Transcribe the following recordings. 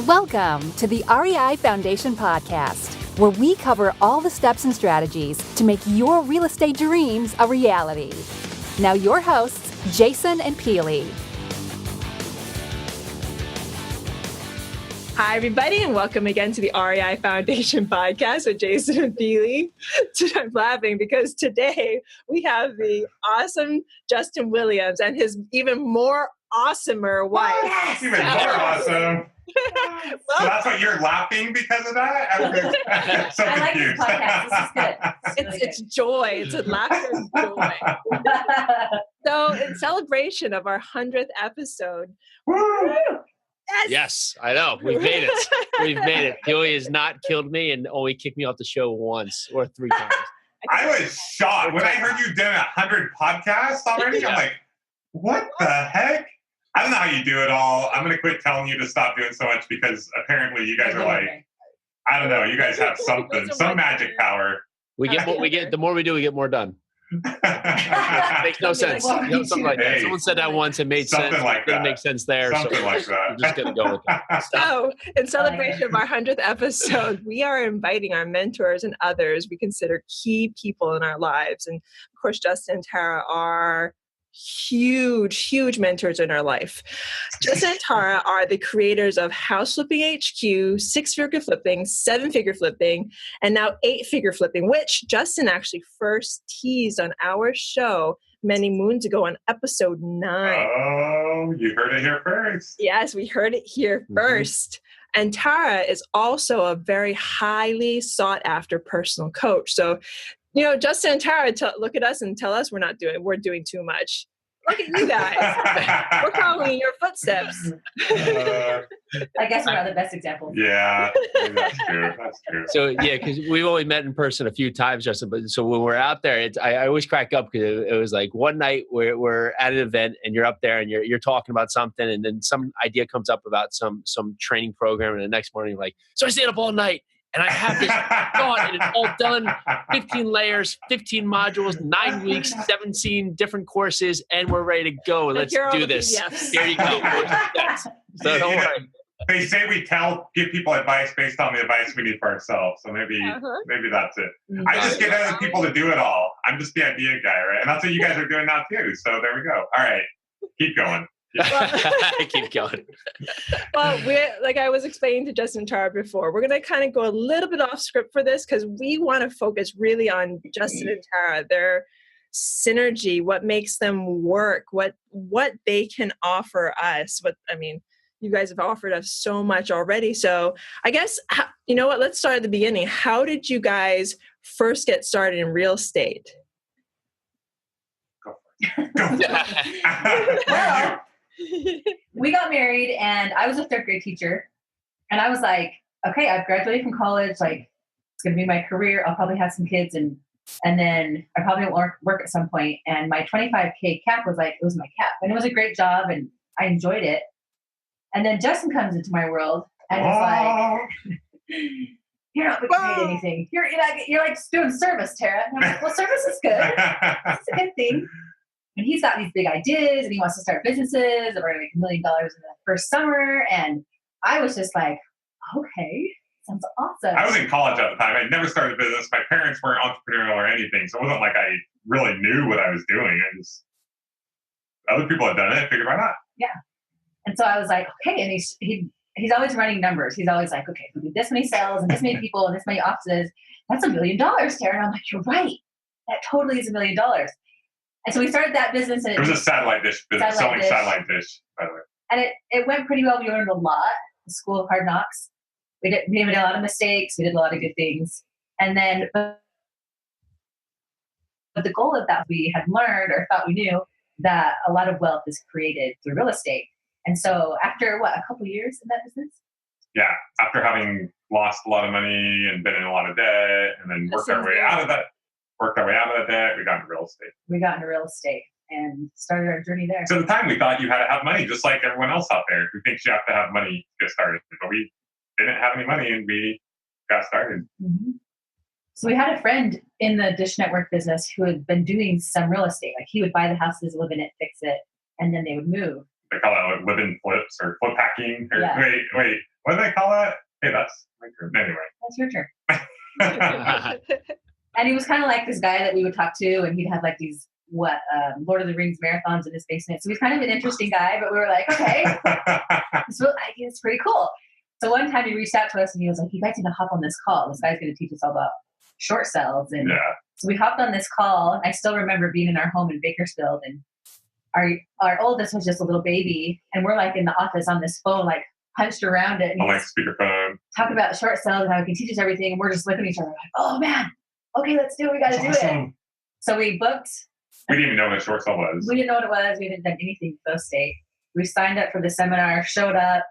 Welcome to the REI Foundation Podcast, where we cover all the steps and strategies to make your real estate dreams a reality. Now your hosts, Jason and Peely. Hi, everybody, and welcome again to the REI Foundation Podcast with Jason and Peely. I'm laughing because today we have the awesome Justin Williams and his even more awesomer wife. Yes, even more awesome. So that's what you're laughing because of that? I'm so I confused. like this podcast. This is good. It's joy. It's a laughter and joy. So in celebration of our 100th episode, Woo! Yes, I know. We've made it. We've made it. Joey has not killed me and only kicked me off the show once or 3 times. I was shocked. When I heard you did 100 podcasts already, I'm like, what the heck? I don't know how you do it all. I'm going to quit telling you to stop doing so much because apparently you guys are like, I don't know, you guys have something, some magic power. We get what we get. The more we do, we get more done. Makes no sense. You know, something like that. Hey, Someone said that once. It made sense. something like It didn't that. make sense there. Something like that. We're just going to go with it. So, in celebration of our 100th episode, we are inviting our mentors and others we consider key people in our lives. And of course, Justin and Tara are huge mentors in our life. Justin and Tara are the creators of House Flipping HQ, 6-figure flipping, 7-figure flipping, and now 8-figure flipping, which Justin actually first teased on our show many moons ago on episode 9. Oh, you heard it here first. Yes, we heard it here first. And Tara is also a very highly sought after personal coach. So, you know, Justin and Tara look at us and tell us we're doing too much. Look at you guys. We're following your footsteps. I guess we're not the best example. Yeah, that's true. That's true. So yeah, because we've only met in person a few times, Justin. But so when we're out there, I always crack up because it was like one night we're at an event and you're up there and you're talking about something, and then some idea comes up about some training program, and the next morning you're like, so I stayed up all night. And I have this thought, and it's all done. 15 layers, 15 modules, 9 weeks, 17 different courses, and we're ready to go. Let's do this. PDFs. Here you go. So don't worry. They say we give people advice based on the advice we need for ourselves. So maybe that's it. I just get other people to do it all. I'm just the idea guy, right? And that's what you guys are doing now too. So there we go. All right, keep going. Keep going. Well, like I was explaining to Justin and Tara before, we're going to kind of go a little bit off script for this because we want to focus really on Justin and Tara, their synergy, what makes them work, what they can offer us. You guys have offered us so much already. So I guess, you know what, let's start at the beginning. How did you guys first get started in real estate? Go. Well, we got married and I was a 3rd grade teacher. And I was like, okay, I've graduated from college. Like, it's going to be my career. I'll probably have some kids and then I probably won't work at some point. And my $25K cap was like, it was my cap. And it was a great job and I enjoyed it. And then Justin comes into my world and it's like, you're not getting paid anything. You're like doing service, Tara. And I'm like, well, service is good. It's a good thing. And he's got these big ideas and he wants to start businesses and we're going to make $1 million in the first summer. And I was just like, okay, sounds awesome. I was in college at the time. I never started a business. My parents weren't entrepreneurial or anything. So it wasn't like I really knew what I was doing. Other people had done it. I figured, why not? Yeah. And so I was like, okay. And he's always running numbers. He's always like, okay, if we do this many sales and this many people and this many offices, that's $1 million, Tara. And I'm like, you're right. That totally is $1 million. And so we started that business. And it was a satellite dish business, selling satellite dish, by the way. And it went pretty well. We learned a lot. The School of Hard Knocks. We made a lot of mistakes. We did a lot of good things. And then but the goal of that, we had learned or thought we knew that a lot of wealth is created through real estate. And so after a couple years in that business? Yeah. After having lost a lot of money and been in a lot of debt and then worked our way out of that debt, we got into real estate. We got into real estate and started our journey there. So at the time, we thought you had to have money, just like everyone else out there who thinks you have to have money to get started. But we didn't have any money and we got started. Mm-hmm. So we had a friend in the Dish Network business who had been doing some real estate. Like he would buy the houses, live in it, fix it, and then they would move. They call it like live-in flips or flip hacking. Or Yeah. Wait. what do they call that? Hey, that's my turn. Anyway. That's your turn. And he was kind of like this guy that we would talk to, and he'd have like these Lord of the Rings marathons in his basement. So he's kind of an interesting guy, but we were like, okay, it's pretty cool. So one time he reached out to us and he was like, you guys need to hop on this call. This guy's going to teach us all about short cells. And so we hopped on this call. I still remember being in our home in Bakersfield, and our oldest was just a little baby, and we're like in the office on this phone, like hunched around it. And like speakerphone. Talking about short cells and how he can teach us everything. And we're just looking at each other like, oh man, okay, let's do it. We got to do it. So we booked. We didn't even know what a short cell was. We didn't know what it was. We hadn't done anything with those state. We signed up for the seminar, showed up,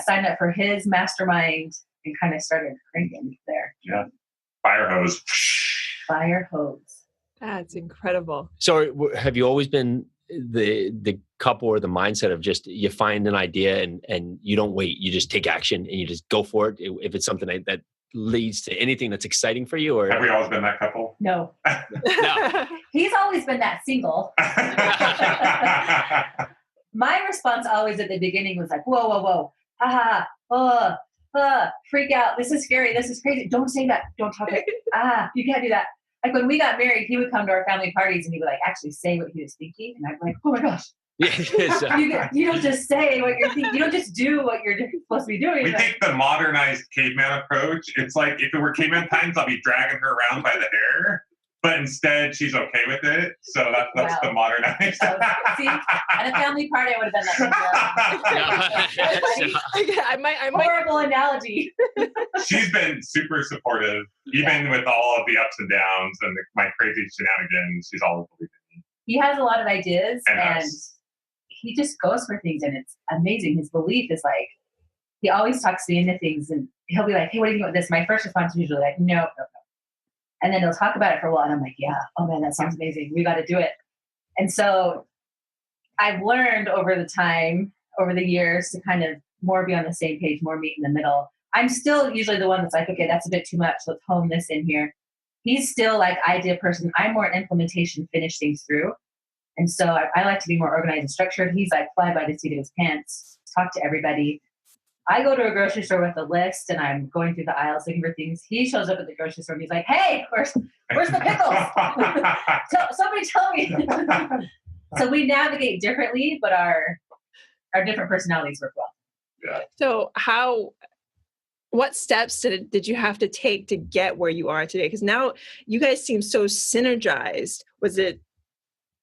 signed up for his mastermind, and kind of started cranking there. Yeah. Fire hose. Fire hose. That's incredible. So have you always been the couple or the mindset of just you find an idea and you don't wait, you just take action and you just go for it if it's something that leads to anything that's exciting for you? Or have we always been that couple? No. No. He's always been that single. My response always at the beginning was like, whoa, ha ha, freak out, this is scary, this is crazy, don't say that, don't talk it, you can't do that. Like when we got married, he would come to our family parties and he would like actually say what he was thinking, and I'd be like, oh my gosh. You don't just say what you're thinking. You don't just do what you're supposed to be doing. We take the modernized caveman approach. It's like if it were caveman times, I'll be dragging her around by the hair, but instead she's okay with it. So that's the modernized. See, at a family party, I would have been that. Horrible analogy. She's been super supportive, even with all of the ups and downs and my crazy shenanigans. She's always believed in me. He has a lot of ideas and he just goes for things, and it's amazing. His belief is like, he always talks me into things, and he'll be like, hey, what do you think about this? My first response is usually like, no. And then he'll talk about it for a while, and I'm like, yeah, oh man, that sounds amazing. We got to do it. And so I've learned over the years to kind of more be on the same page, more meet in the middle. I'm still usually the one that's like, okay, that's a bit too much. Let's hone this in here. He's still like idea person. I'm more implementation, finish things through. And so I like to be more organized and structured. He's like fly by the seat of his pants, talk to everybody. I go to a grocery store with a list and I'm going through the aisles looking for things. He shows up at the grocery store and he's like, hey, where's the pickles? Somebody tell me. So we navigate differently, but our different personalities work well. Yeah. So what steps did you have to take to get where you are today? Because now you guys seem so synergized. Was it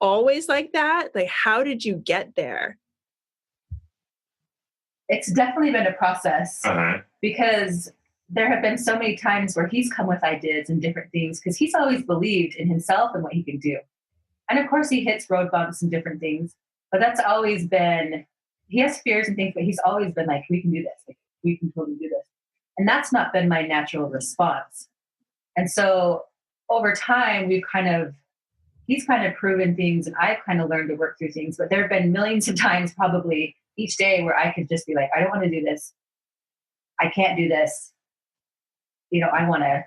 always like that? Like, how did you get there? It's definitely been a process because there have been so many times where he's come with ideas and different things because he's always believed in himself and what he can do. And of course he hits road bumps and different things, but that's always been, he has fears and things, but he's always been like, we can do this. Like, we can totally do this. And that's not been my natural response. And so over time, he's kind of proven things and I've kind of learned to work through things, but there have been millions of times probably each day where I could just be like, I don't want to do this. I can't do this. I want to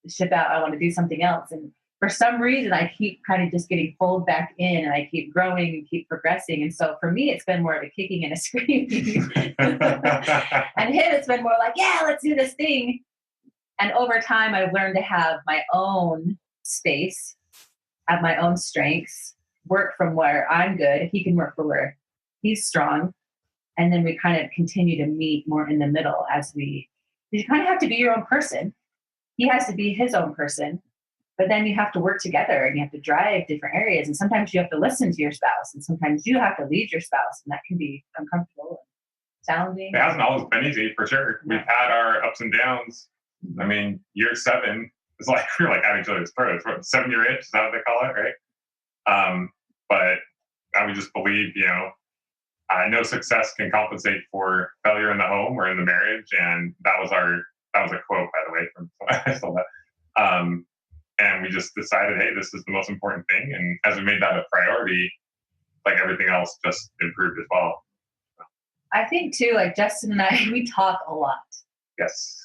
ship out. I want to do something else. And for some reason, I keep kind of just getting pulled back in and I keep growing and keep progressing. And so for me, it's been more of a kicking and a screaming. And him, it's been more like, yeah, let's do this thing. And over time, I've learned to have my own space, have my own strengths, work from where I'm good. He can work for where he's strong. And then we kind of continue to meet more in the middle you kind of have to be your own person. He has to be his own person, but then you have to work together and you have to drive different areas. And sometimes you have to listen to your spouse and sometimes you have to lead your spouse, and that can be uncomfortable and challenging. It hasn't always been easy for sure. We've had our ups and downs. I mean, year 7 is like, we're like at each other's throats. 7-year itch, is that what they call it, right? But I would just believe, no success can compensate for failure in the home or in the marriage. And that was a quote, by the way, from I stole that. And we just decided, hey, this is the most important thing. And as we made that a priority, like everything else just improved as well. I think too, like Justin and I, we talk a lot. Yes.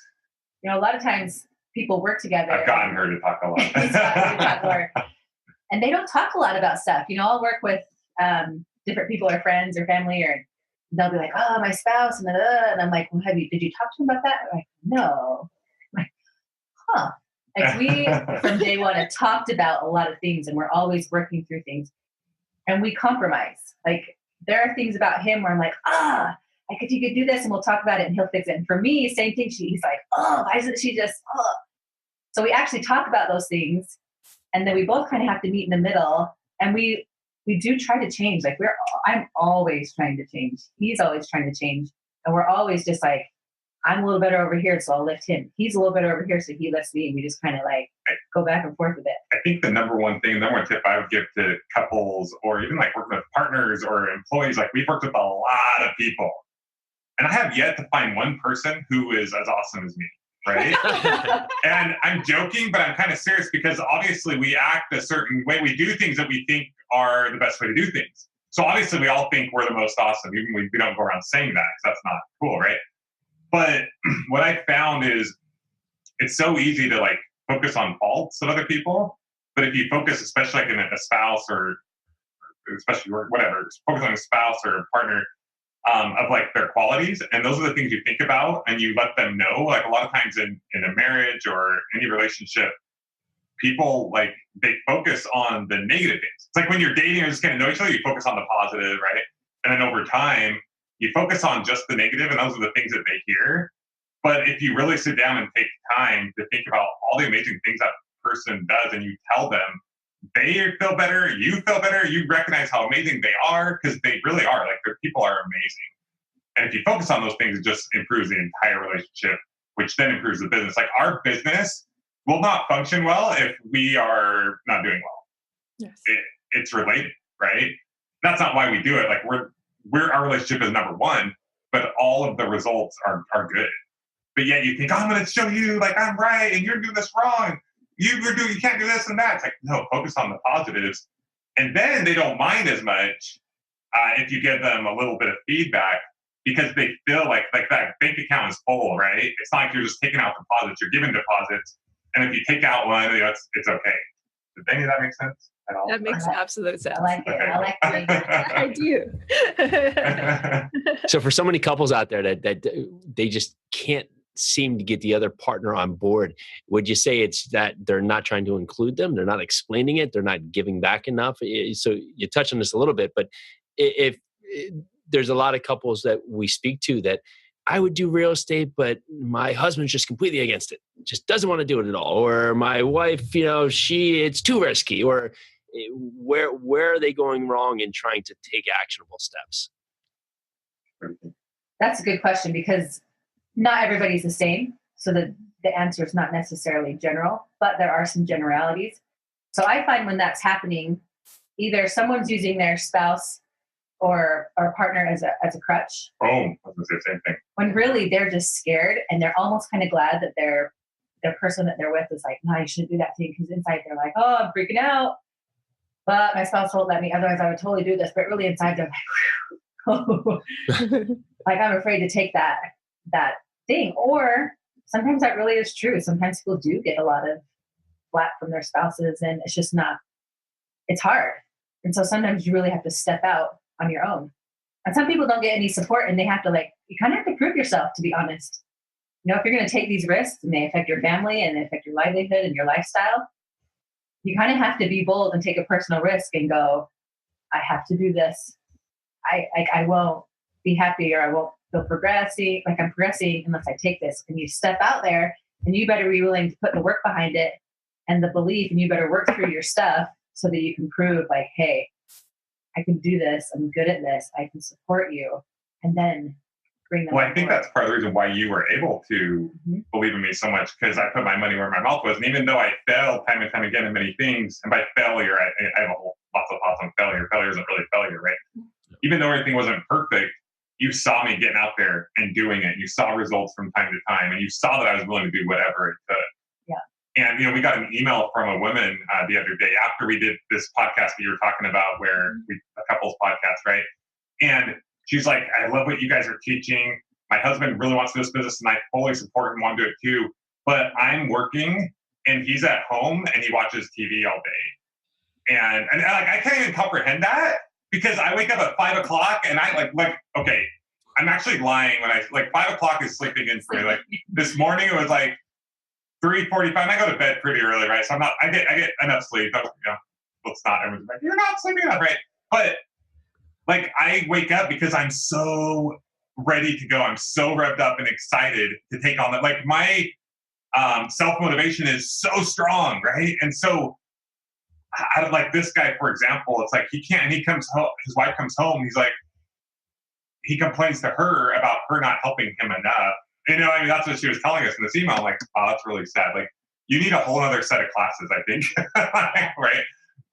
A lot of times people work together. I've gotten her to talk a lot. He's gotten her to talk more. And they don't talk a lot about stuff. I'll work with different people or friends or family, they'll be like, oh, my spouse, and I'm like, well, did you talk to him about that? I'm like, no. I'm like, huh. Like we, from day one, have talked about a lot of things, and we're always working through things, and we compromise. Like there are things about him where I'm like, if you could do this, and we'll talk about it, and he'll fix it. And for me, same thing. He's like, oh, why isn't she just, oh. So we actually talk about those things, and then we both kind of have to meet in the middle, and we do try to change. Like I'm always trying to change. He's always trying to change. And we're always just like, I'm a little better over here, so I'll lift him. He's a little better over here, so he lifts me. And we just kind of like go back and forth with it. I think the number one tip I would give to couples or even like working with partners or employees, like we've worked with a lot of people. And I have yet to find one person who is as awesome as me. Right? And I'm joking, but I'm kind of serious because obviously we act a certain way. We do things that we think are the best way to do things. So obviously we all think we're the most awesome, even we don't go around saying that because that's not cool, right? But what I found is it's so easy to like focus on faults of other people. But if you focus, especially like in a spouse or especially whatever, focus on a spouse or a partner, of like their qualities, and those are the things you think about and you let them know. Like a lot of times in a marriage or any relationship, people like they focus on the negative things. It's like when you're dating or just getting to know each other, you focus on the positive, right? And then over time, you focus on just the negative, and those are the things that they hear. But if you really sit down and take time to think about all the amazing things that person does, and you tell them, they feel better, you feel better, you recognize how amazing they are, because they really are. Like, their people are amazing. And if you focus on those things, it just improves the entire relationship, which then improves the business. Like, our business will not function well if we are not doing well. Yes. It's related, right? That's not why we do it. Like, our relationship is number one, but all of the results are good. But yet you think, oh, I'm going to show you, like, I'm right, and you're doing this wrong. You can't do this and that. It's like, no, focus on the positives. And then they don't mind as much if you give them a little bit of feedback, because they feel like that bank account is full, right? It's not like you're just taking out deposits, you're giving deposits. And if you take out one, it's okay. Does any of that make sense at all? That makes absolute sense. I like it. I like it. I do. So for so many couples out there that they just can't seem to get the other partner on board, would you say it's that they're not trying to include them, they're not explaining it, they're not giving back enough? So you touched on this a little bit, but if there's a lot of couples that we speak to that I would do real estate, but my husband's just completely against it, just doesn't want to do it at all, or my wife, it's too risky, or where are they going wrong in trying to take actionable steps? That's a good question, because not everybody's the same. So the answer is not necessarily general, but there are some generalities. So I find when that's happening, either someone's using their spouse or partner as a crutch. Oh, I was going to say the same thing. When really they're just scared, and they're almost kind of glad that their person that they're with is like, no, you shouldn't do that thing, because inside they're like, oh, I'm freaking out. But my spouse won't let me, otherwise I would totally do this. But really inside they're like, oh. Like, I'm afraid to take that thing. Or sometimes that really is true. Sometimes people do get a lot of flack from their spouses, and it's hard. And so sometimes you really have to step out on your own. And some people don't get any support, and they have to you kind of have to prove yourself, to be honest. If you're going to take these risks and they affect your family and they affect your livelihood and your lifestyle, you kind of have to be bold and take a personal risk and go, I have to do this. I won't be happy, or I won't feel progressing, like I'm progressing, unless I take this. And you step out there, and you better be willing to put the work behind it and the belief, and you better work through your stuff so that you can prove, like, hey, I can do this. I'm good at this. I can support you. And then bring them. Well, I think that's part of the reason why you were able to believe in me so much, because I put my money where my mouth was. And even though I failed time and time again in many things, and by failure, I have lots of thoughts on failure. Failure isn't really failure, right? Even though everything wasn't perfect, you saw me getting out there and doing it. You saw results from time to time, and you saw that I was willing to do whatever it could. Yeah. And, we got an email from a woman the other day after we did this podcast that you were talking about, where a couples podcast, right? And she's like, I love what you guys are teaching. My husband really wants to do this business, and I fully support him, want to do it too. But I'm working, and he's at home, and he watches TV all day. And I can't even comprehend that, because I wake up at 5 o'clock, and I like, okay, I'm actually lying when I, like 5 o'clock is sleeping in for me. Like this morning it was like 3:45. I go to bed pretty early, right? So I get enough sleep. It's not, everyone's like, you're not sleeping enough, right? But like I wake up because I'm so ready to go. I'm so revved up and excited to take on that. Like my self-motivation is so strong, right? And so I like this guy, for example, it's like he comes home, his wife comes home, he's like, he complains to her about her not helping him enough. I mean, that's what she was telling us in this email. I'm like, oh, that's really sad. Like, you need a whole other set of classes, I think, right?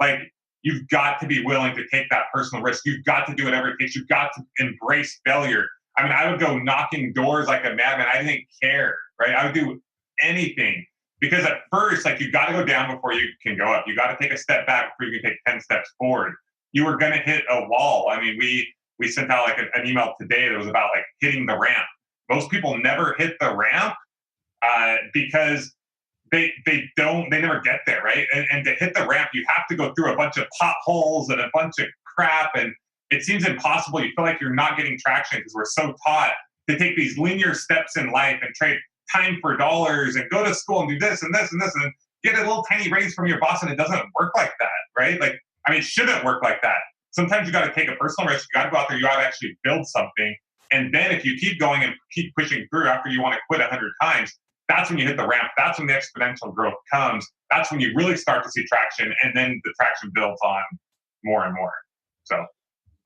Like, you've got to be willing to take that personal risk. You've got to do whatever it takes. You've got to embrace failure. I mean, I would go knocking doors like a madman. I didn't care, right? I would do anything because at first, like, you got to go down before you can go up. You got to take a step back before you can take 10 steps forward. You were going to hit a wall. I mean, we sent out like an email today that was about like hitting the ramp. Most people never hit the ramp because they never get there, right? And to hit the ramp, you have to go through a bunch of potholes and a bunch of crap, and it seems impossible. You feel like you're not getting traction because we're so taught to take these linear steps in life and trade time for dollars and go to school and do this and this and this and get a little tiny raise from your boss, and it doesn't work like that, right? Like, I mean, it shouldn't work like that. Sometimes you got to take a personal risk. You got to go out there. You got to actually build something. And then if you keep going and keep pushing through after you want to quit 100 times, that's when you hit the ramp. That's when the exponential growth comes. That's when you really start to see traction. And then the traction builds on more and more. So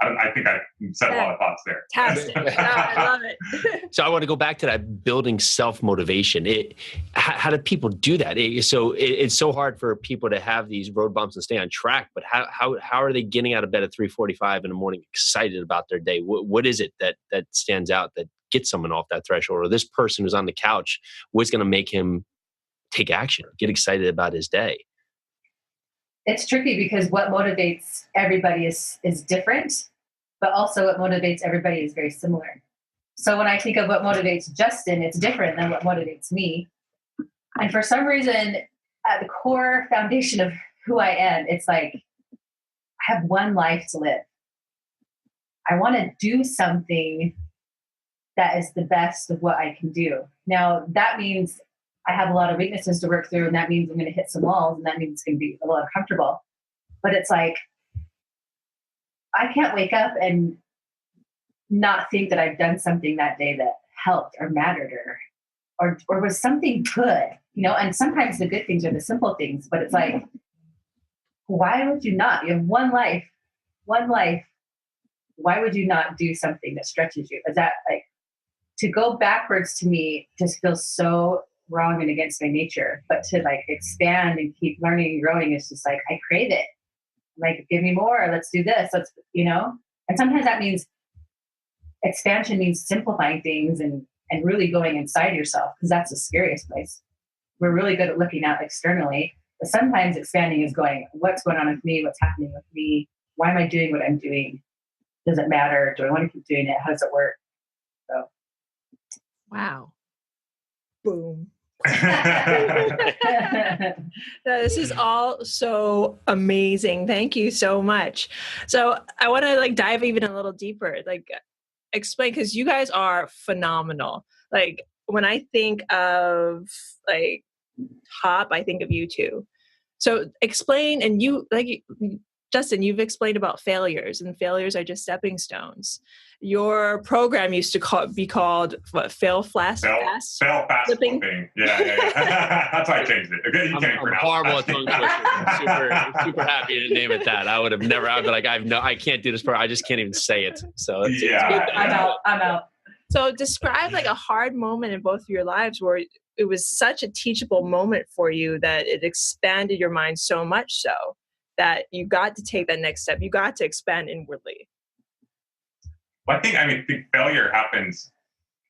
I think I said a lot of thoughts there. Fantastic. I love it. So I want to go back to that building self-motivation. How do people do that? It's so hard for people to have these road bumps and stay on track, but how are they getting out of bed at 3:45 in the morning excited about their day? What is it that stands out that gets someone off that threshold? Or this person who's on the couch, what's going to make him take action, get excited about his day? It's tricky because what motivates everybody is different, but also what motivates everybody is very similar. So when I think of what motivates Justin, it's different than what motivates me. And for some reason, at the core foundation of who I am, it's like, I have one life to live. I want to do something that is the best of what I can do. Now, that means I have a lot of weaknesses to work through, and that means I'm going to hit some walls, and that means it's going to be a lot uncomfortable. But it's like, I can't wake up and not think that I've done something that day that helped or mattered or was something good, and sometimes the good things are the simple things, but it's like, why would you not? You have one life. Why would you not do something that stretches you? Is that like, to go backwards to me just feels so wrong and against my nature, but to like expand and keep learning and growing is just like, I crave it. Like, give me more. Let's do this. And sometimes that means expansion means simplifying things and really going inside yourself, because that's the scariest place. We're really good at looking out externally, but sometimes expanding is going, what's going on with me? What's happening with me? Why am I doing what I'm doing? Does it matter? Do I want to keep doing it? How does it work? So. Wow. Boom. This is all so amazing. Thank you so much. So I want to dive even a little deeper, explain, because you guys are phenomenal. When I think of top, I think of you two. So explain, and you Justin, you've explained about failures, and failures are just stepping stones. Your program used to be called what? Fail fast flipping. Yeah. That's why I changed it. Okay, you can't I'm horrible at tongue twisters. I'm super happy to name it that. I would have never. I'd be like, I can't do this part. I just can't even say it. So it's good. I'm out. So describe a hard moment in both of your lives where it was such a teachable moment for you that it expanded your mind so much so that you got to take that next step. You got to expand inwardly. Well, I think failure happens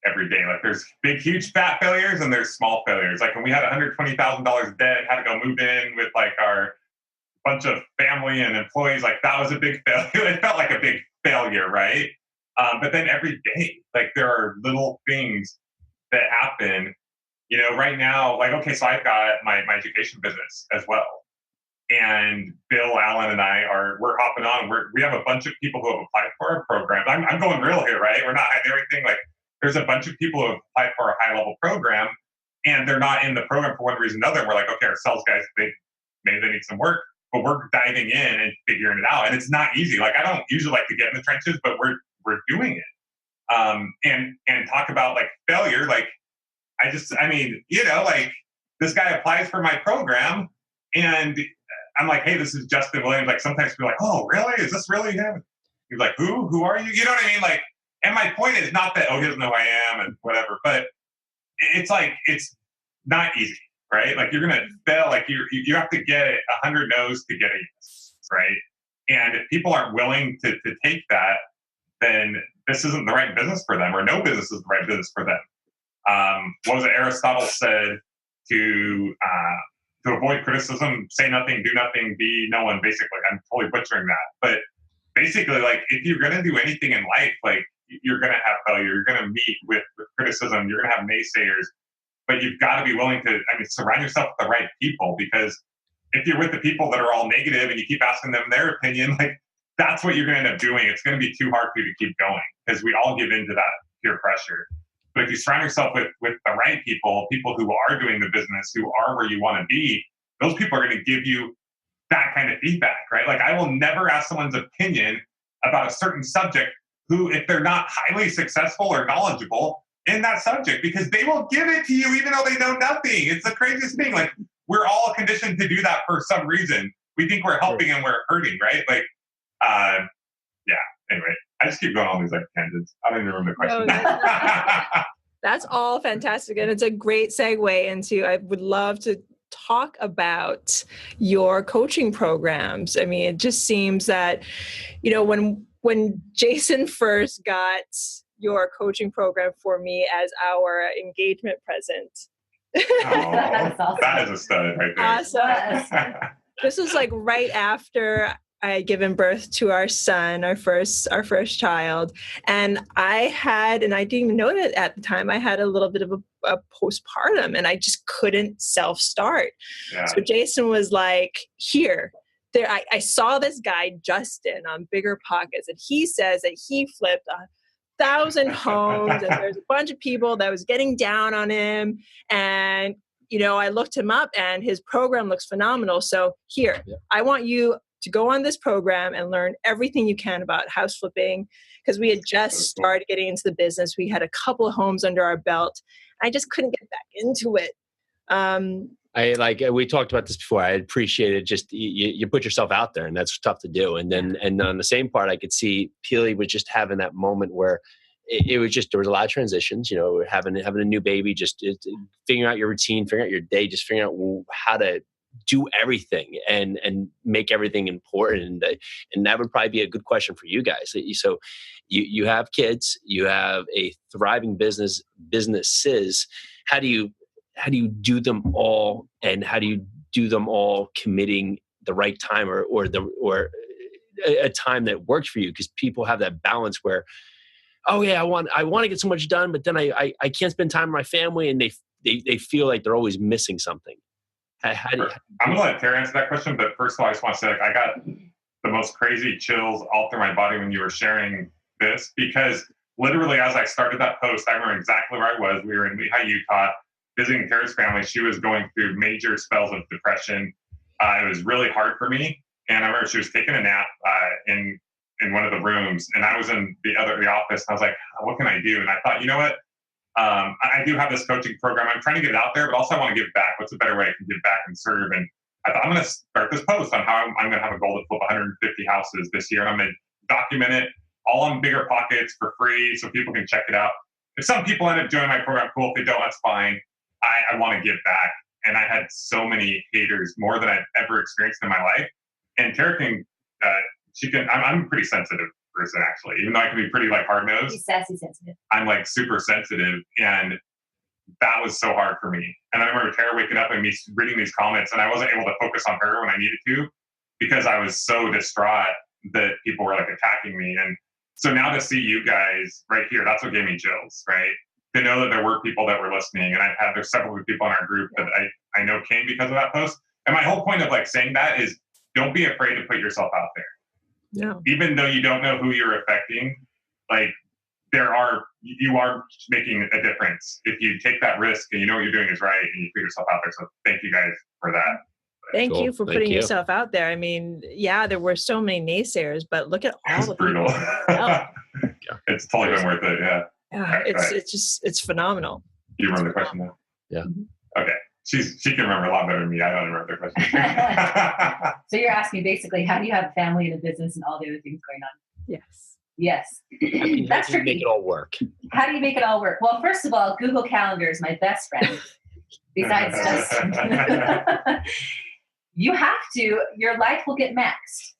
every day. There's big, huge, fat failures, and there's small failures. When we had $120,000 debt, had to go move in with our bunch of family and employees, that was a big failure. It felt like a big failure, right? But then every day, there are little things that happen. Right now, okay, so I've got my education business as well. And Bill Allen and we're hopping on. We have a bunch of people who have applied for our program. I'm going real here, right? We're not hiding everything. Like, there's a bunch of people who have applied for a high level program, and they're not in the program for one reason or another. And we're like, okay, our sales guys, maybe they need some work, but we're diving in and figuring it out. And it's not easy. Like, I don't usually like to get in the trenches, but we're doing it. And talk about like failure. Like, like, this guy applies for my program, and I'm like, hey, this is Justin Williams. Like, sometimes people are like, oh, really? Is this really him? He's like, who are you? You know what I mean? Like, and my point is not that, he doesn't know who I am and whatever, but it's like, it's not easy, right? Like, you're going to fail. Like, you have to get 100 no's to get a yes, right? And if people aren't willing to take that, then this isn't the right business for them, or no business is the right business for them. What was it? Aristotle said to avoid criticism, say nothing, do nothing, be no one, basically. I'm totally butchering that. But basically, like, if you're going to do anything in life, like, you're going to have failure. You're going to meet with criticism. You're going to have naysayers. But you've got to be willing to, surround yourself with the right people, because if you're with the people that are all negative and you keep asking them their opinion, like, that's what you're going to end up doing. It's going to be too hard for you to keep going, because we all give into that peer pressure. But if you surround yourself with the right people who are doing the business, who are where you want to be, those people are going to give you that kind of feedback, right? Like, I will never ask someone's opinion about a certain subject who, if they're not highly successful or knowledgeable in that subject, because they will give it to you even though they know nothing. It's the craziest thing. Like, we're all conditioned to do that for some reason. We think we're helping and we're hurting, right? Like, anyway, I just keep going on these like tangents. I don't even remember the question. No, that's all fantastic. And it's a great segue into, I would love to talk about your coaching programs. I mean, it just seems that, when Jason first got your coaching program for me as our engagement present. That's awesome. That is a stud right there. Awesome. This was like right after I had given birth to our son, our first child. And I didn't even know that at the time, I had a little bit of a postpartum, and I just couldn't self-start. Yeah. So Jason was like, I saw this guy, Justin, on Bigger Pockets, and he says that he flipped 1,000 homes, and there's a bunch of people that was getting down on him. And, I looked him up, and his program looks phenomenal. So I want you to go on this program and learn everything you can about house flipping, because we had just started getting into the business. We had a couple of homes under our belt. I just couldn't get back into it. We talked about this before. I appreciated just you put yourself out there, and that's tough to do. And then on the same part, I could see Peely was just having that moment where it was just, there was a lot of transitions, having a new baby, just figuring out your routine, figuring out your day, just figuring out how to do everything and make everything important. And that would probably be a good question for you guys. So you have kids, you have a thriving businesses. How do you do them all, and how do you do them all committing the right time or a time that works for you? Because people have that balance where, oh yeah, I want to get so much done, but then I can't spend time with my family, and they feel like they're always missing something. I'm going to let Terry answer that question, but first of all, I just want to say, I got the most crazy chills all through my body when you were sharing this, because literally as I started that post, I remember exactly where I was. We were in Lehigh, Utah, visiting Terry's family. She was going through major spells of depression. It was really hard for me, and I remember she was taking a nap in one of the rooms, and I was in the office, and I was like, what can I do? And I thought, you know what? I do have this coaching program. I'm trying to get it out there, but also I want to give back. What's a better way I can give back and serve? And I thought, I'm going to start this post on how I'm going to have a goal to flip 150 houses this year. And I'm going to document it all on Bigger Pockets for free so people can check it out. If some people end up joining my program, cool. If they don't, that's fine. I want to give back. And I had so many haters, more than I've ever experienced in my life. And Tara I'm a pretty sensitive person, actually, even though I can be pretty like hard nosed. He's sassy sensitive. I'm like super sensitive, and that was so hard for me. And I remember Tara waking up and me reading these comments, and I wasn't able to focus on her when I needed to, because I was so distraught that people were like attacking me. And so now to see you guys right here, that's what gave me chills, right? To know that there were people that were listening, and there's several people in our group that I know came because of that post. And my whole point of like saying that is, don't be afraid to put yourself out there. No. Even though you don't know who you're affecting, like you are making a difference if you take that risk and you know what you're doing is right and you put yourself out there. So thank you guys for that. Thank Cool. you for Thank putting you. yourself out there. I mean, yeah, there were so many naysayers, but look at all It's the brutal. people. It's totally been worth it. Yeah. Yeah, it's phenomenal. Do you remember the question now? Yeah. Okay. She can remember a lot better than me. I don't remember the question. So you're asking basically, how do you have a family and a business and all the other things going on? Yes. Yes. That's That's to make tricky. it all work. How do you make it all work? Well, first of all, Google Calendar is my best friend. Besides just, you have to, your life will get maxed.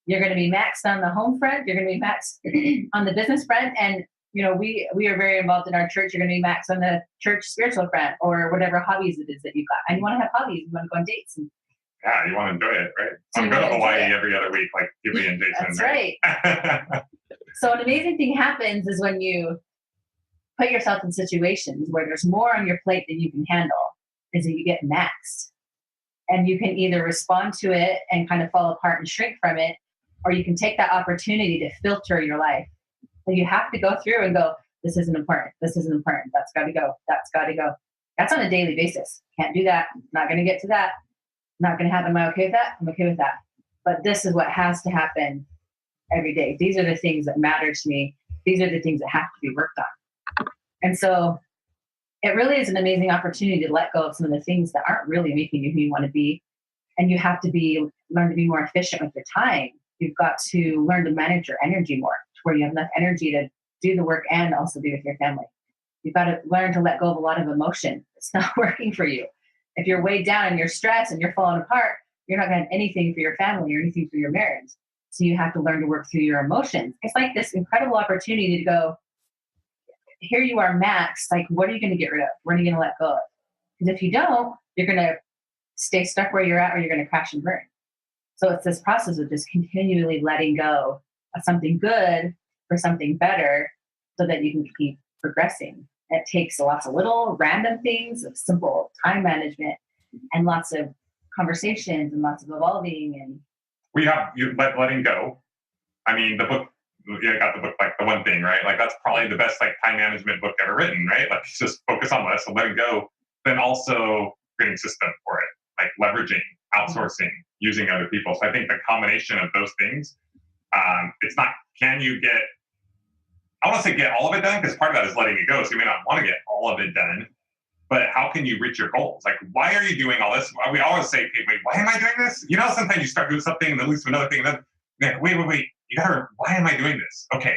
You're going to be maxed on the home front. You're going to be maxed on the business front. And, you know, we are very involved in our church. You're going to be maxed on the church spiritual front or whatever hobbies it is that you've got. And you want to have hobbies. You want to go on dates. And Yeah, you want to enjoy it, right? So I'm you going to wanna Hawaii enjoy it. every other week, like Julie and Jason. that's right. So an amazing thing happens is when you put yourself in situations where there's more on your plate than you can handle, is that you get maxed. And you can either respond to it and kind of fall apart and shrink from it, or you can take that opportunity to filter your life. So you have to go through and go, this isn't important. This isn't important. That's got to go. That's got to go. That's on a daily basis. Can't do that. Not going to get to that. Not going to happen. Am I okay with that? I'm okay with that. But this is what has to happen every day. These are the things that matter to me. These are the things that have to be worked on. And so it really is an amazing opportunity to let go of some of the things that aren't really making you who you want to be. And you have to learn to be more efficient with your time. You've got to learn to manage your energy more, to where you have enough energy to do the work and also be with your family. You've got to learn to let go of a lot of emotion. It's not working for you. If you're weighed down and you're stressed and you're falling apart, you're not going to have anything for your family or anything for your marriage. So you have to learn to work through your emotions. It's like this incredible opportunity to go, here you are maxed. Like, what are you going to get rid of? What are you going to let go of? Because if you don't, you're going to stay stuck where you're at, or you're going to crash and burn. So it's this process of just continually letting go of something good for something better so that you can keep progressing. It takes lots of little random things of simple time management and lots of conversations and lots of evolving. And We have letting go. I mean, the book, you got the book, like The One Thing, right? Like that's probably the best like time management book ever written, right? Like just focus on less and letting go, then also creating system for it, like leveraging, outsourcing, using other people. So I think the combination of those things, it's not, can you get, I want to say get all of it done, because part of that is letting it go. So you may not want to get all of it done, but how can you reach your goals? Like, why are you doing all this? We always say, hey, wait, why am I doing this? You know, sometimes you start doing something and then leads to another thing. And then, like, wait, you gotta, why am I doing this? Okay,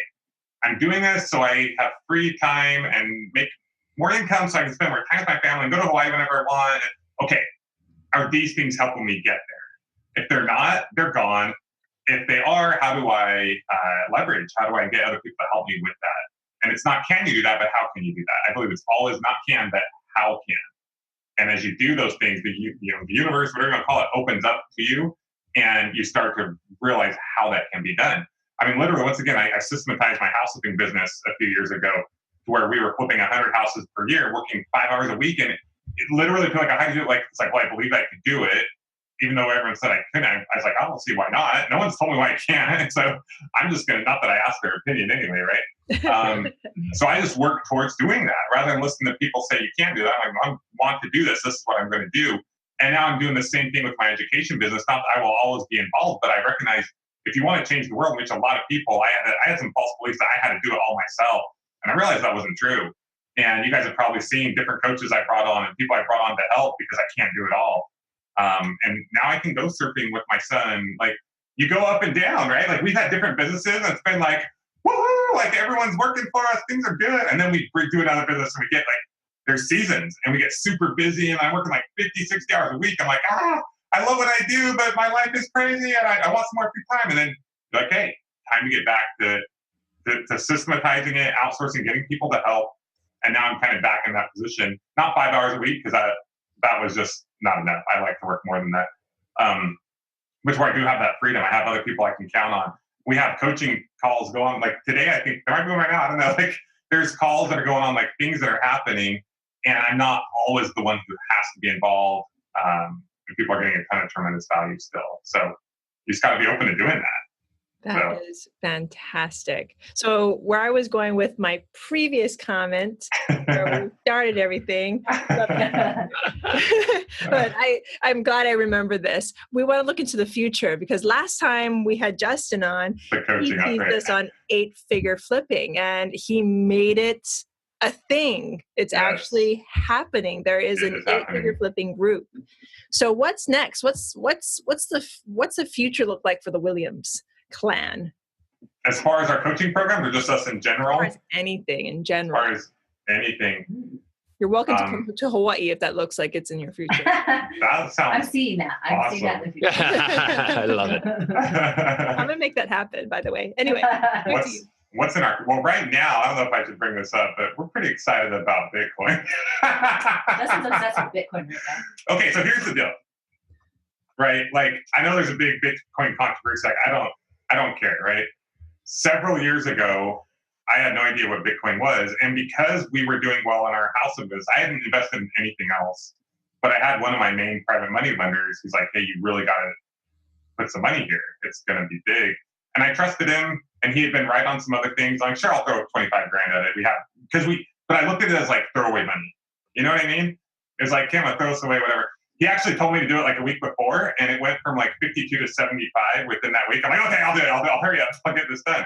I'm doing this so I have free time and make more income so I can spend more time with my family and go to Hawaii whenever I want. Okay, are these things helping me get there? If they're not, they're gone. If they are, how do I leverage? How do I get other people to help me with that? And it's not can you do that, but how can you do that? I believe it's always not can, but how can. And as you do those things, the universe, whatever you want to call it, opens up to you, and you start to realize how that can be done. I mean, literally, once again, I systematized my house flipping business a few years ago, to where we were flipping 100 houses per year, working 5 hours a week, and it literally felt like I had to do it. Like it's like, well, I believe I could do it. Even though everyone said I couldn't, I was like, I don't see why not. No one's told me why I can't. So I'm just going to, not that I asked their opinion anyway, right? So I just work towards doing that rather than listening to people say you can't do that. I'm like, I want to do this. This is what I'm going to do. And now I'm doing the same thing with my education business. Not that I will always be involved, but I recognize if you want to change the world, which a lot of people, I had some false beliefs that I had to do it all myself. And I realized that wasn't true. And you guys have probably seen different coaches I brought on and people I brought on to help because I can't do it all. And now I can go surfing with my son. Like you go up and down, right? Like we've had different businesses and it's been like, woohoo, like everyone's working for us. Things are good. And then we do another business and we get like, there's seasons and we get super busy and I'm working like 50, 60 hours a week. I'm like, I love what I do, but my life is crazy and I want some more free time. And then you're like, hey, time to get back to systematizing it, outsourcing, getting people to help. And now I'm kind of back in that position, not 5 hours a week, because that was just not enough. I like to work more than that. Which where I do have that freedom. I have other people I can count on. We have coaching calls going like today. I think there might be one right now. I don't know. Like there's calls that are going on, like things that are happening, and I'm not always the one who has to be involved. and people are getting a ton of tremendous value still. So you just got to be open to doing that. That is fantastic. So where I was going with my previous comment, where we started everything, but I'm glad I remember this. We want to look into the future because last time we had Justin on, he teased us on 8-figure flipping, and he made it a thing. It's actually happening. There is an 8-figure flipping group. So what's next? What's the future look like for the Williams clan? As far as our coaching program, or just us in general? As far as anything in general. As far as anything. You're welcome to come to Hawaii if that looks like it's in your future. That sounds I'm seeing that. I'm awesome. seeing that in the future. I love it. I'm gonna make that happen, by the way. Anyway, what's in our, well, right now, I don't know if I should bring this up, but we're pretty excited about Bitcoin. Justin's obsessed with Bitcoin right now. Okay, so here's the deal. Right? Like, I know there's a big Bitcoin controversy. Like, I don't care, right? Several years ago, I had no idea what Bitcoin was. And because we were doing well in our house of business, I hadn't invested in anything else. But I had one of my main private money lenders who's like, hey, you really got to put some money here. It's going to be big. And I trusted him, and he had been right on some other things. I'm sure I'll throw 25 grand at it. But I looked at it as like throwaway money. You know what I mean? It's like, okay, I'm going to throw this away, whatever. He actually told me to do it like a week before, and it went from like 52 to 75 within that week. I'm like, okay, I'll do it. I'll hurry up. I'll get this done.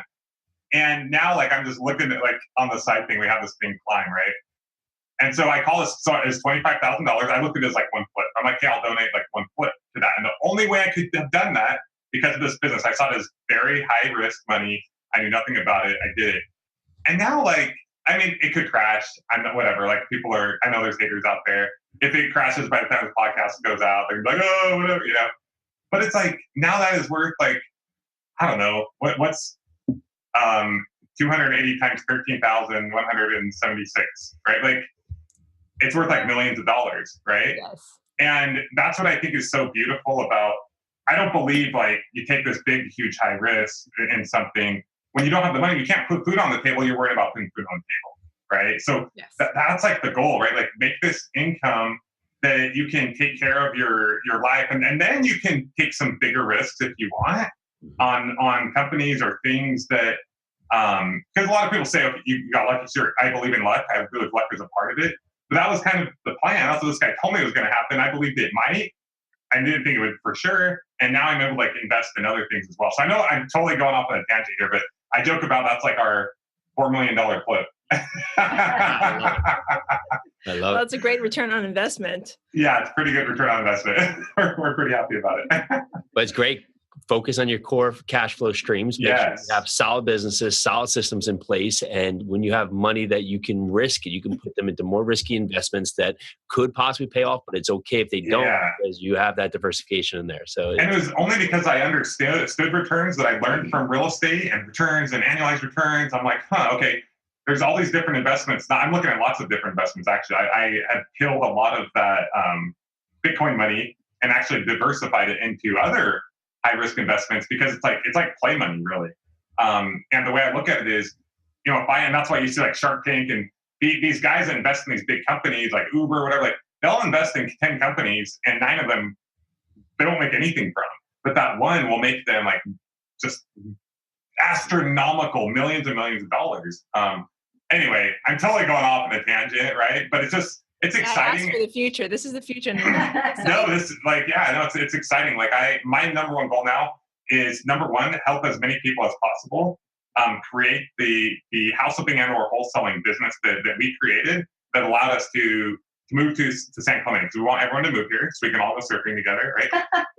And now, like, I'm just looking at, like, on the side thing, we have this thing climb, right? And so I call this, so it's $25,000. I looked at it as like one flip. I'm like, okay, I'll donate like one flip to that. And the only way I could have done that, because of this business, I saw it as very high risk money. I knew nothing about it. I did it. And now, like, I mean, it could crash. I'm not, whatever. Like, I know there's haters out there. If it crashes by the time the podcast goes out, they're like, oh, whatever, you know. But it's like, now that is worth, like, I don't know, what's 280 times 13,176, right? Like, it's worth like millions of dollars, right? Yes. And that's what I think is so beautiful about, I don't believe like you take this big, huge, high risk in something. When you don't have the money, you can't put food on the table. You're worried about putting food on the table, right? So that's like the goal, right? Like, make this income that you can take care of your life. And then you can take some bigger risks if you want on companies or things that, because a lot of people say, okay, you got lucky. Sure, I believe in luck. I believe luck is a part of it. But that was kind of the plan. That's what this guy told me was going to happen. I believed it might. I didn't think it would for sure. And now I'm able to like invest in other things as well. So I know I'm totally going off on a tangent here, but I joke about that's like our $4 million flip. I love it. Well, it's a great return on investment. Yeah, it's pretty good return on investment. We're pretty happy about it. But it's great. Focus on your core cash flow streams. Make sure you have solid businesses, solid systems in place. And when you have money that you can risk, you can put them into more risky investments that could possibly pay off, but it's okay if they don't because you have that diversification in there. So, and it was only because I understood returns that I learned from real estate and returns and annualized returns. I'm like, okay, there's all these different investments. Now, I'm looking at lots of different investments. Actually, I had killed a lot of that Bitcoin money and actually diversified it into other high risk investments because it's like play money really. And the way I look at it is, you know, and that's why you see like Shark Tank and these guys that invest in these big companies like Uber, whatever, like they'll invest in 10 companies and 9 of them they don't make anything from. But that one will make them like just astronomical millions and millions of dollars. Anyway, I'm totally going off on a tangent, right? But it's exciting. Ask for the future. This is the future. No, this is like, it's exciting. Like my number one goal now is number one, help as many people as possible. Create the house flipping and or wholesaling business that we created that allowed us to move to San Clemente. We want everyone to move here so we can all go surfing together, right?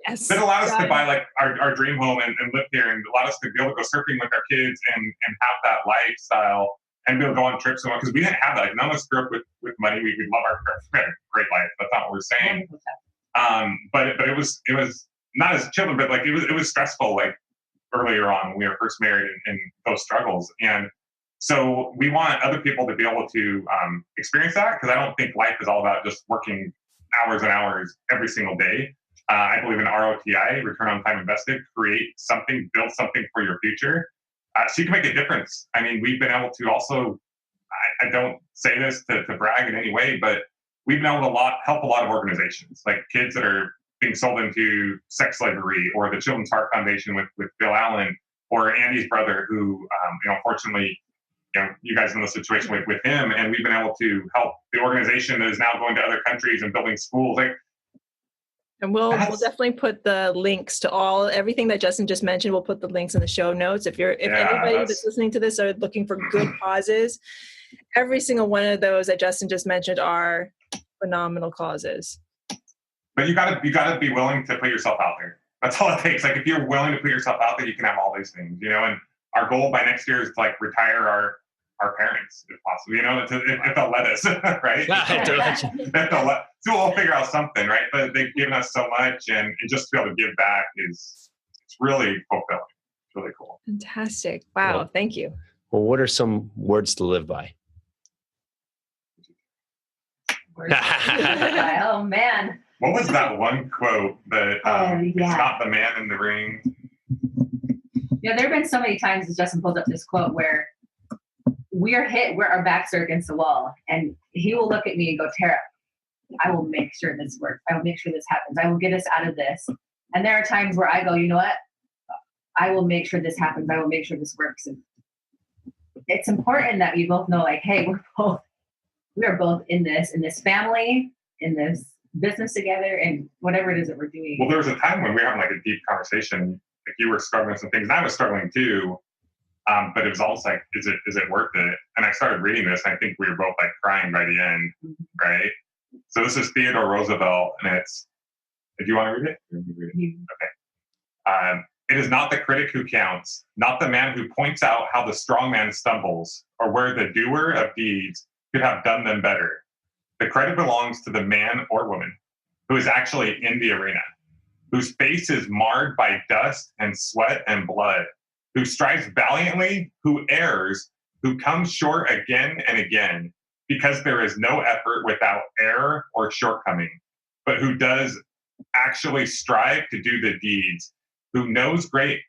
Yes. That allowed us to buy like our dream home and live here, and allowed us to be able to go surfing with our kids and have that lifestyle. And be able to go on trips and because we didn't have that. Like none of us grew up with money. We love we had a great life. That's not what we're saying. But it was not as children, but like it was stressful like earlier on when we were first married and those struggles. And so we want other people to be able to experience that because I don't think life is all about just working hours and hours every single day. I believe in ROTI, return on time invested. Create something, build something for your future. So you can make a difference. I mean, we've been able to also, I don't say this to brag in any way, but we've been able to help a lot of organizations, like kids that are being sold into sex slavery, or the Children's Heart Foundation with Bill Allen, or Andy's brother, who, unfortunately, you guys know the situation with him, and we've been able to help the organization that is now going to other countries and building schools. And we'll definitely put the links to everything that Justin just mentioned. We'll put the links in the show notes. If anybody that's listening to this are looking for good causes, every single one of those that Justin just mentioned are phenomenal causes. But you gotta be willing to put yourself out there. That's all it takes. Like, if you're willing to put yourself out there, you can have all these things, and our goal by next year is to retire our parents, if possible, if they'll let us, right? So we'll figure out something, right? But they've given us so much, and just to be able to give back it's really fulfilling. It's really cool. Fantastic. Wow. Well, thank you. Well, what are some words to live by? Oh, man. What was that one quote that it's not the man in the ring? There have been so many times as Justin pulls up this quote where we are hit where our backs are against the wall, and he will look at me and go, Tara, I will make sure this works. I will make sure this happens. I will get us out of this. And there are times where I go, you know what? I will make sure this happens. I will make sure this works. And it's important that we both know, hey, we are both in this family, in this business together, and whatever it is that we're doing. Well, there was a time when we were having a deep conversation. You were struggling with some things, and I was struggling too. But it was almost is it worth it? And I started reading this, and I think we were both crying by the end, right? So this is Theodore Roosevelt, and it's, do you want to read it? Okay. It is not the critic who counts, not the man who points out how the strong man stumbles, or where the doer of deeds could have done them better. The credit belongs to the man or woman who is actually in the arena, whose face is marred by dust and sweat and blood, who strives valiantly, who errs, who comes short again and again, because there is no effort without error or shortcoming, but who does actually strive to do the deeds, who knows great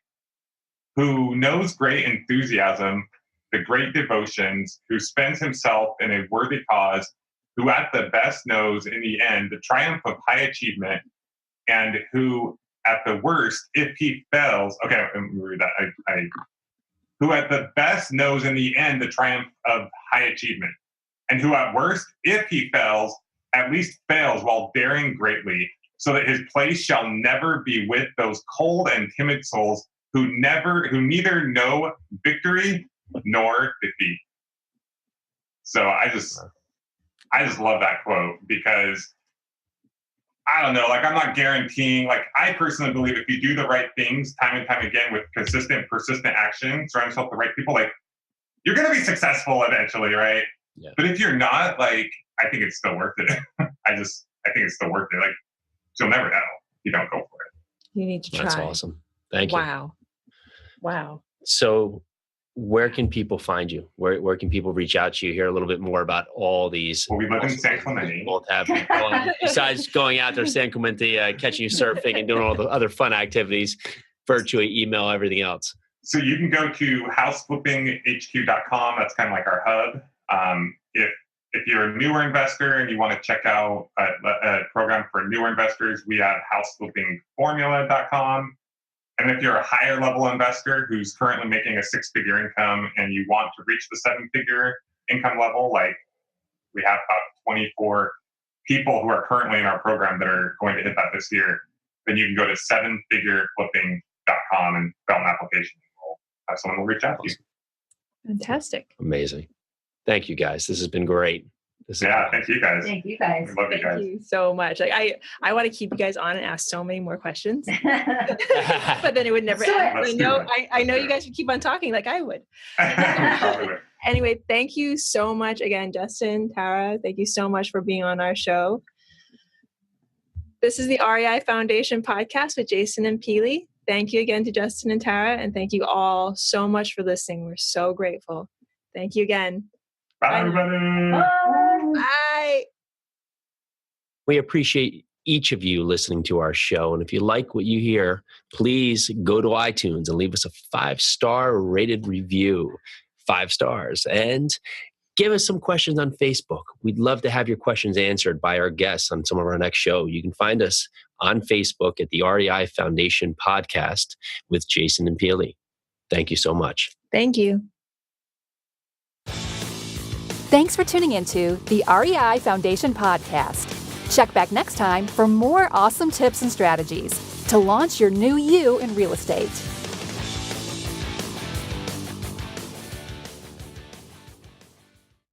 enthusiasm, the great devotions, who spends himself in a worthy cause, who at the best knows in the end the triumph of high achievement, and who at the worst, if he fails, okay, let me read that. Who at the best knows in the end the triumph of high achievement, and who at worst, if he fails, at least fails while daring greatly, so that his place shall never be with those cold and timid souls who neither know victory nor defeat. So I just love that quote, because I don't know, I'm not guaranteeing, I personally believe if you do the right things time and time again with consistent, persistent action, surround yourself with the right people, you're going to be successful eventually, right? Yeah. But if you're not, I think it's still worth it. I think it's still worth it. You'll never know if you don't go for it. You need to try. That's awesome. Thank you. Wow. So where can people find you? Where can people reach out to you, hear a little bit more about all these? Well, we live in San Clemente. Both have, besides going out there, San Clemente, catching you surfing and doing all the other fun activities, virtually, email, everything else. So you can go to houseflippinghq.com. That's kind of our hub. If you're a newer investor and you want to check out a program for newer investors, we have houseflippingformula.com. And if you're a higher level investor who's currently making a 6-figure income and you want to reach the 7-figure income level, we have about 24 people who are currently in our program that are going to hit that this year, then you can go to 7figureflipping.com and fill an application. We'll have someone will reach out to you. Fantastic. Amazing. Thank you, guys. This has been great. Thank you guys. Thank you guys. We love you guys. Thank you so much. I want to keep you guys on and ask so many more questions, but then it would never end. I know you guys would keep on talking like I would. Anyway, thank you so much again, Justin, Tara. Thank you so much for being on our show. This is the REI Foundation podcast with Jason and Peely. Thank you again to Justin and Tara, and thank you all so much for listening. We're so grateful. Thank you again. Bye, everybody. Bye. We appreciate each of you listening to our show. And if you like what you hear, please go to iTunes and leave us a 5-star rated review. 5 stars. And give us some questions on Facebook. We'd love to have your questions answered by our guests on some of our next show. You can find us on Facebook at the REI Foundation Podcast with Jason and Peely. Thank you so much. Thank you. Thanks for tuning into the REI Foundation Podcast. Check back next time for more awesome tips and strategies to launch your new you in real estate.